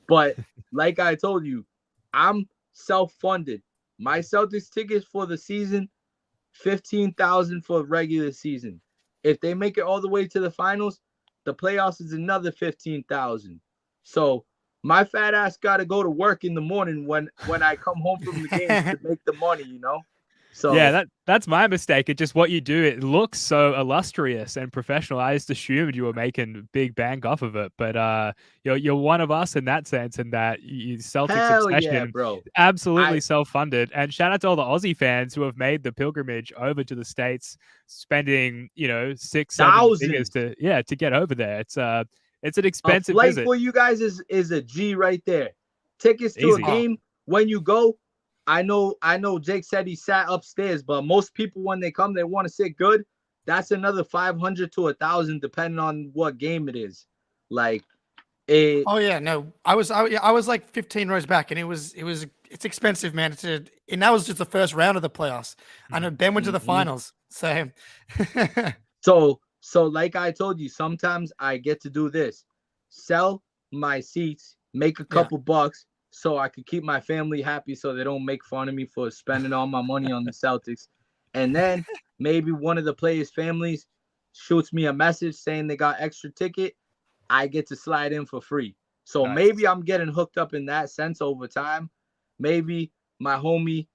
But like I told you, I'm self-funded. My Celtics tickets for the season, $15,000 for regular season. If they make it all the way to the finals, the playoffs is another $15,000. So my fat ass got to go to work in the morning when I come home from the game to make the money, you know? So yeah, that's my mistake. It's just what you do. It looks so illustrious and professional. I just assumed you were making big bank off of it, but you're one of us in that sense, and that you Celtics obsession, yeah, bro. Absolutely self-funded. And shout out to all the Aussie fans who have made the pilgrimage over to the States, spending 6-7 figures to get over there. It's an expensive flight visit for you guys is a G right there. Tickets to a game when you go. I know Jake said he sat upstairs, but most people when they come, they want to sit good. That's another 500 to 1,000 depending on what game it is. Like Oh yeah, no. I was like 15 rows back, and it's expensive, man. And that was just the first round of the playoffs. I know Ben went to the finals. So So like I told you, sometimes I get to do this. Sell my seats, make a couple bucks, so I could keep my family happy so they don't make fun of me for spending all my money on the Celtics. And then maybe one of the players' families shoots me a message saying they got extra ticket. I get to slide in for free. So maybe I'm getting hooked up in that sense over time. Maybe my homie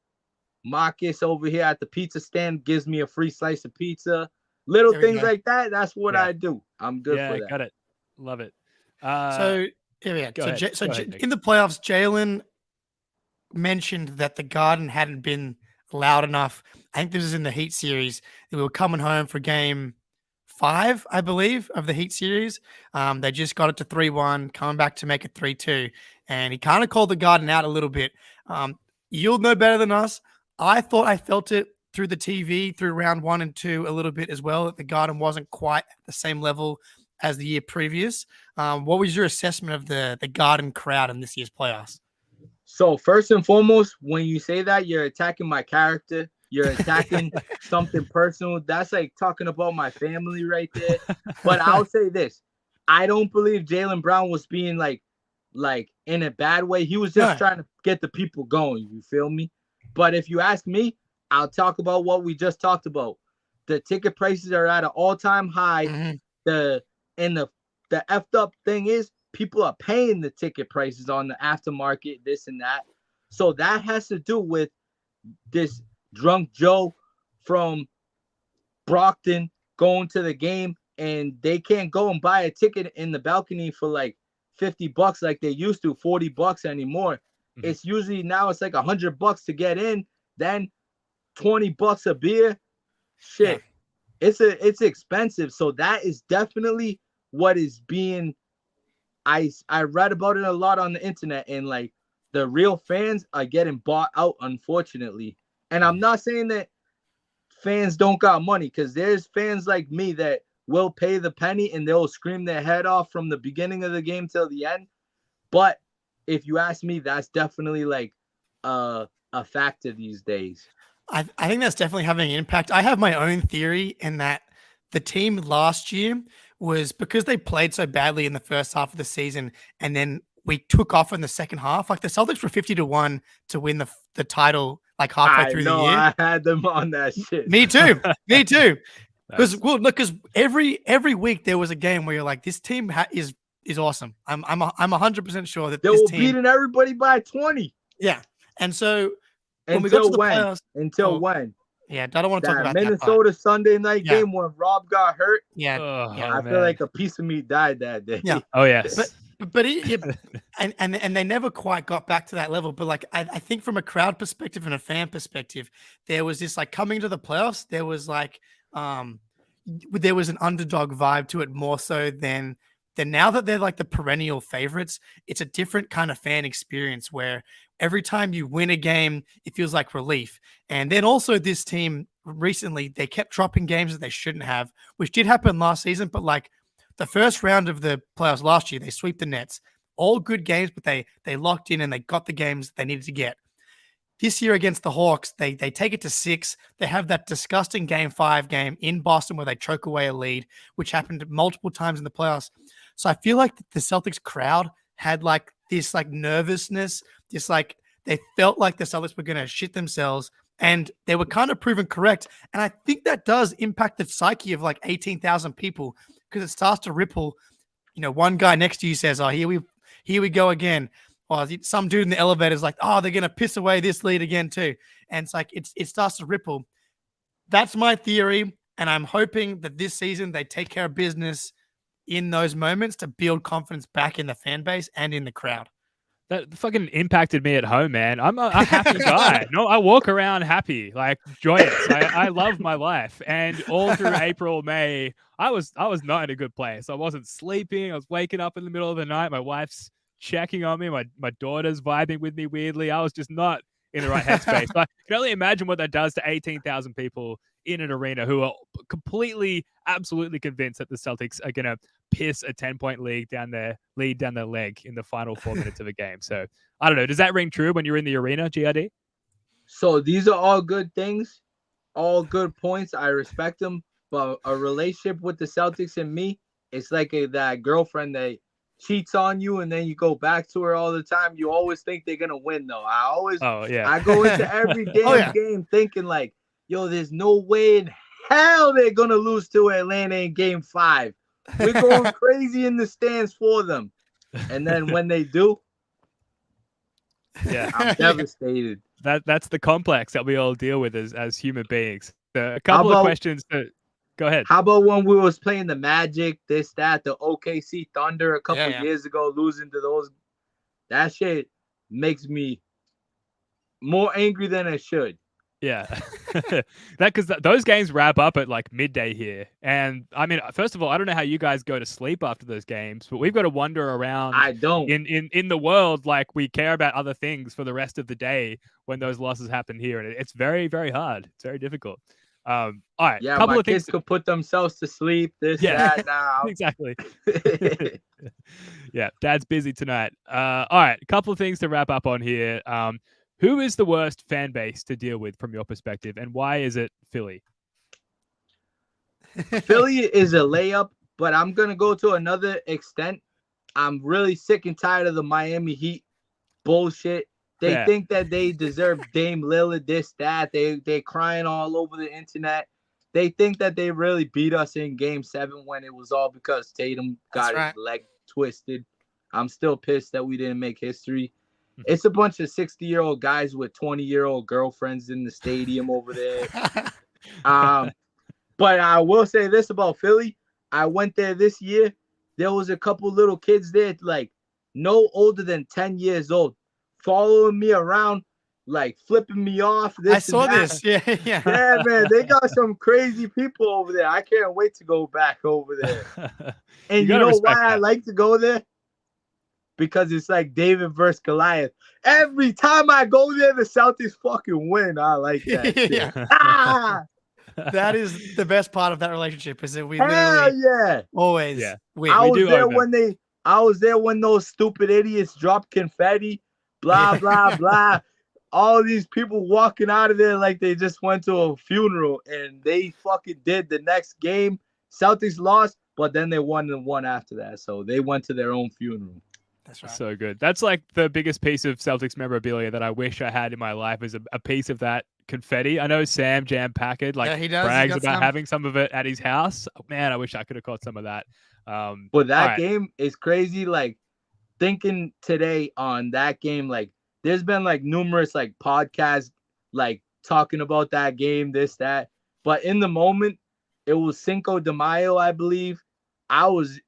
Marcus over here at the pizza stand gives me a free slice of pizza. Little things like that. That's what I do. I'm good for that. Got it. Love it. So yeah. Go So, ahead. Go ahead, Nick. in the playoffs, Jalen mentioned that the Garden hadn't been loud enough. I think this was in the Heat series. We were coming home for game 5, I believe, of the Heat series. They just got it to 3-1, coming back to make it 3-2. And he kind of called the Garden out a little bit. You'll know better than us. I thought I felt it through the TV through round 1 and 2 a little bit as well, that the Garden wasn't quite at the same level as the year previous. What was your assessment of the Garden crowd in this year's playoffs? So first and foremost, when you say that, you're attacking my character. You're attacking something personal. That's like talking about my family right there. But I'll say this. I don't believe Jaylen Brown was being like in a bad way. He was just trying to get the people going. You feel me? But if you ask me, I'll talk about what we just talked about. The ticket prices are at an all-time high. Mm-hmm. The effed up thing is people are paying the ticket prices on the aftermarket, this and that. So that has to do with this drunk Joe from Brockton going to the game, and they can't go and buy a ticket in the balcony for like $50 like they used to, $40 anymore. Mm-hmm. It's usually now it's like $100 to get in, then $20 a beer. Shit. Yeah. It's expensive. So that is definitely what is being I read about it a lot on the internet, and like the real fans are getting bought out, unfortunately. And I'm not saying that fans don't got money, because there's fans like me that will pay the penny and they'll scream their head off from the beginning of the game till the end. But if you ask me, that's definitely like a factor these days. I think that's definitely having an impact. I have my own theory in that the team last year was because they played so badly in the first half of the season, and then we took off in the second half. Like the Celtics were 50-1 to win the title like halfway through the year. I had them on that shit. Me too. Because every week there was a game where you're like, this team is awesome. I'm 100% sure that they were beating everybody by 20. Yeah, and so when we got to the playoffs, when? Yeah, I don't want to talk about Minnesota Sunday night game when Rob got hurt. Yeah, I feel like a piece of me died that day. Yeah. Oh yes. But and they never quite got back to that level. But like I think from a crowd perspective and a fan perspective, there was this like coming to the playoffs. There was like there was an underdog vibe to it more so than now that they're like the perennial favorites. It's a different kind of fan experience where every time you win a game, it feels like relief. And then also this team recently, they kept dropping games that they shouldn't have, which did happen last season. But like the first round of the playoffs last year, they sweep the Nets. All good games, but they locked in and they got the games they needed to get. This year against the Hawks, they take it to 6. They have that disgusting Game 5 game in Boston where they choke away a lead, which happened multiple times in the playoffs. So I feel like the Celtics crowd had like this like nervousness, just like they felt like the Celtics were going to shit themselves, and they were kind of proven correct. And I think that does impact the psyche of like 18,000 people, because it starts to ripple. You know, one guy next to you says, "Oh, here we go again." Or some dude in the elevator is like, "Oh, they're going to piss away this lead again too." And it's like it starts to ripple. That's my theory, and I'm hoping that this season they take care of business in those moments to build confidence back in the fan base and in the crowd. That fucking impacted me at home, man. I'm a happy guy. No, I walk around happy, like joyous. I love my life. And all through April, May, I was not in a good place. I wasn't sleeping. I was waking up in the middle of the night. My wife's checking on me. My daughter's vibing with me weirdly. I was just not in the right headspace. But I can only imagine what that does to 18,000 people in an arena who are completely, absolutely convinced that the Celtics are going to piss a 10-point lead down their leg in the final 4 minutes of a game. So I don't know. Does that ring true when you're in the arena, GRD? So these are all good things, all good points. I respect them. But a relationship with the Celtics and me, it's like that girlfriend that cheats on you and then you go back to her all the time. You always think they're going to win, though. I go into every damn game thinking like, yo, there's no way in hell they're going to lose to Atlanta in Game 5. We're going crazy in the stands for them. And then when they do, I'm devastated. That's the complex that we all deal with as human beings. A couple of questions. Go ahead. How about when we was playing the Magic, this, that, the OKC Thunder a couple years ago, losing to those? That shit makes me more angry than it should. Yeah, because those games wrap up at like midday here, and I mean, first of all, I don't know how you guys go to sleep after those games, but we've got to wander around. I don't. In the world, like we care about other things for the rest of the day when those losses happen here, and it's very, very hard. It's very difficult. All right, Yeah, couple my of things kids could put themselves to sleep. This, that, now. Exactly. Yeah, Dad's busy tonight. All right, a couple of things to wrap up on here. Who is the worst fan base to deal with from your perspective, and why is it Philly? Philly is a layup, but I'm going to go to another extent. I'm really sick and tired of the Miami Heat bullshit. They think that they deserve Dame Lillard, this, that. They crying all over the internet. They think that they really beat us in Game 7 when it was all because Tatum got his leg twisted. I'm still pissed that we didn't make history. It's a bunch of 60-year-old guys with 20-year-old girlfriends in the stadium over there. But I will say this about Philly. I went there this year. There was a couple little kids there, like no older than 10 years old, following me around, like flipping me off. I saw this. Yeah. Yeah, man. They got some crazy people over there. I can't wait to go back over there. And you know why I like to go there? Because it's like David versus Goliath. Every time I go there, the Celtics fucking win. I like that shit. That is the best part of that relationship, is that we always win. I was there when those stupid idiots dropped confetti, blah, blah, blah. All these people walking out of there like they just went to a funeral, and they fucking did the next game. Celtics lost, but then they won and won after that. So they went to their own funeral. That's right. So good. That's like the biggest piece of Celtics memorabilia that I wish I had in my life, is a piece of that confetti. I know Sam Jam Packard brags about having some of it at his house. Man, I wish I could have caught some of that. But that game is crazy. Like, thinking today on that game, like there's been like numerous like podcasts like talking about that game, this, that. But in the moment, it was Cinco de Mayo, I believe. I was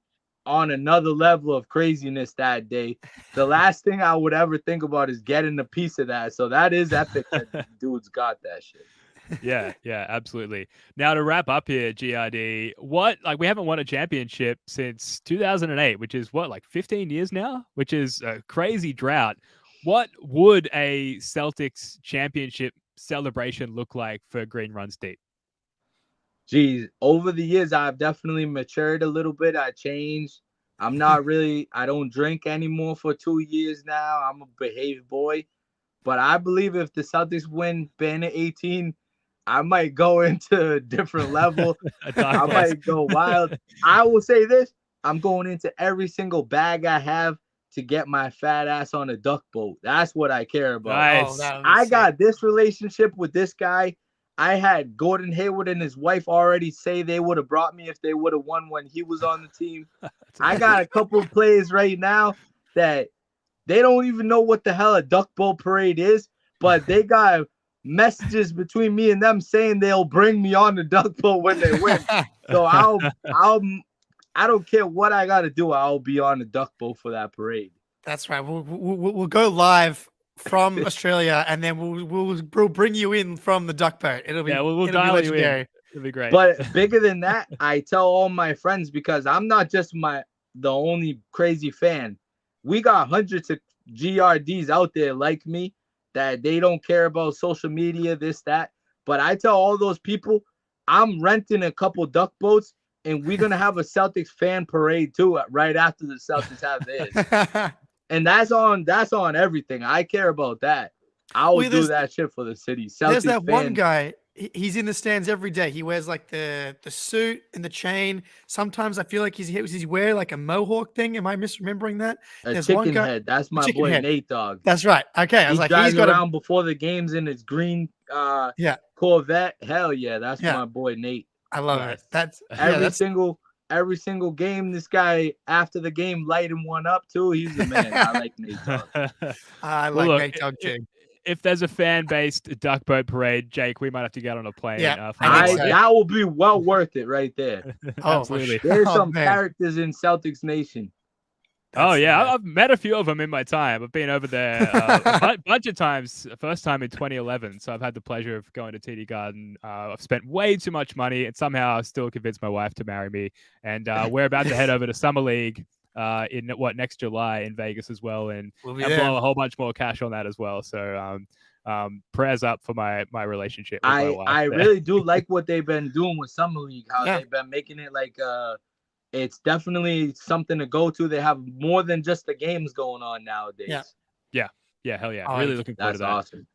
on another level of craziness that day. The last thing I would ever think about is getting a piece of that. So that is epic that dudes got that shit. Yeah, absolutely. Now to wrap up here, GRD, we haven't won a championship since 2008, which is 15 years now, which is a crazy drought. What would a Celtics championship celebration look like for Green Runs Deep? Geez, over the years, I've definitely matured a little bit. I changed. I don't drink anymore for 2 years now. I'm a behaved boy. But I believe if the Celtics win Banner 18, I might go into a different level. I might go wild. I will say this. I'm going into every single bag I have to get my fat ass on a duck boat. That's what I care about. Nice. I got this relationship with this guy. I had Gordon Hayward and his wife already say they would have brought me if they would have won when he was on the team. I got a couple of players right now that they don't even know what the hell a duck boat parade is, but they got messages between me and them saying they'll bring me on the duck boat when they win. So I don't care what I got to do. I'll be on the duck boat for that parade. That's right. We'll go live from Australia, and then we'll bring you in from the duck boat. We'll dial you in. It'll be great. But bigger than that, I tell all my friends, because I'm not just the only crazy fan. We got hundreds of GRDs out there like me that they don't care about social media, this, that. But I tell all those people, I'm renting a couple duck boats, and we're gonna have a Celtics fan parade too right after the Celtics have theirs. And that's on everything. I care about that. I will do that shit for the city. Celtics there's that one guy. He's in the stands every day. He wears like the suit and the chain. Sometimes I feel like he's wearing like a mohawk thing. Am I misremembering that? There's chicken head. That's my boy Nate Dogg. That's right. Okay, I was like, he's got around before the games in his green Corvette. Hell yeah, that's my boy Nate. I love it. That's every single game, this guy after the game lighting one up too. He's the man. I like Nate Dogg. I like Nate Dogg too. if there's a fan-based duck boat parade, Jake, we might have to get on a plane. Yeah, I think so. That will be well worth it right there. Absolutely. There's Oh, some man. characters in Celtics Nation. Oh yeah, That's- I've met a few of them in my time. I've been over there a bunch of times. First time in 2011, so I've had the pleasure of going to TD Garden. I've spent way too much money, and somehow I still convinced my wife to marry me. And we're about to head over to Summer League in next July in Vegas as well, and We'll be blow there. a whole bunch more cash on that as well. So prayers up for my relationship with my wife. I there. really do like what they've been doing with Summer League. How Yeah. they've been making it like it's definitely something to go to. They have more than just the games going on nowadays. Yeah, hell yeah. Oh, Really looking forward to That's that. awesome.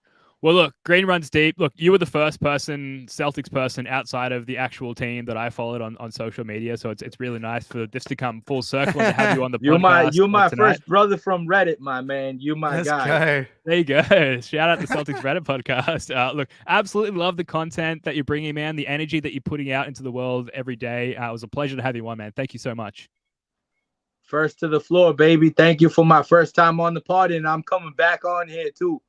Well, look, Green runs deep. Look, you were the first Celtics person outside of the actual team that I followed on social media. So it's really nice for this to come full circle and to have you on the podcast. You're my tonight. first brother from Reddit, my man. You my Let's guy. go. There you go. Shout out the Celtics Reddit podcast. Look, absolutely love the content that you're bringing, man. The energy that you're putting out into the world every day. It was a pleasure to have you on, man. Thank you so much. First to the floor, baby. Thank you for my first time on the party, and I'm coming back on here too.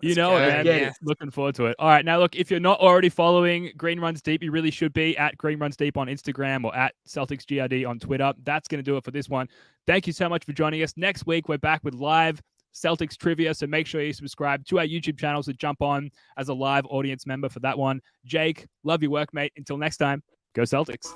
You know it, go. man. Get it. Looking forward to it. All right. Now, look, if you're not already following Green Runs Deep, you really should be at Green Runs Deep on Instagram or at Celtics GRD on Twitter. That's going to do it for this one. Thank you so much for joining us. Next week, we're back with live Celtics trivia. So make sure you subscribe to our YouTube channel to jump on as a live audience member for that one. Jake, love your work, mate. Until next time, go Celtics.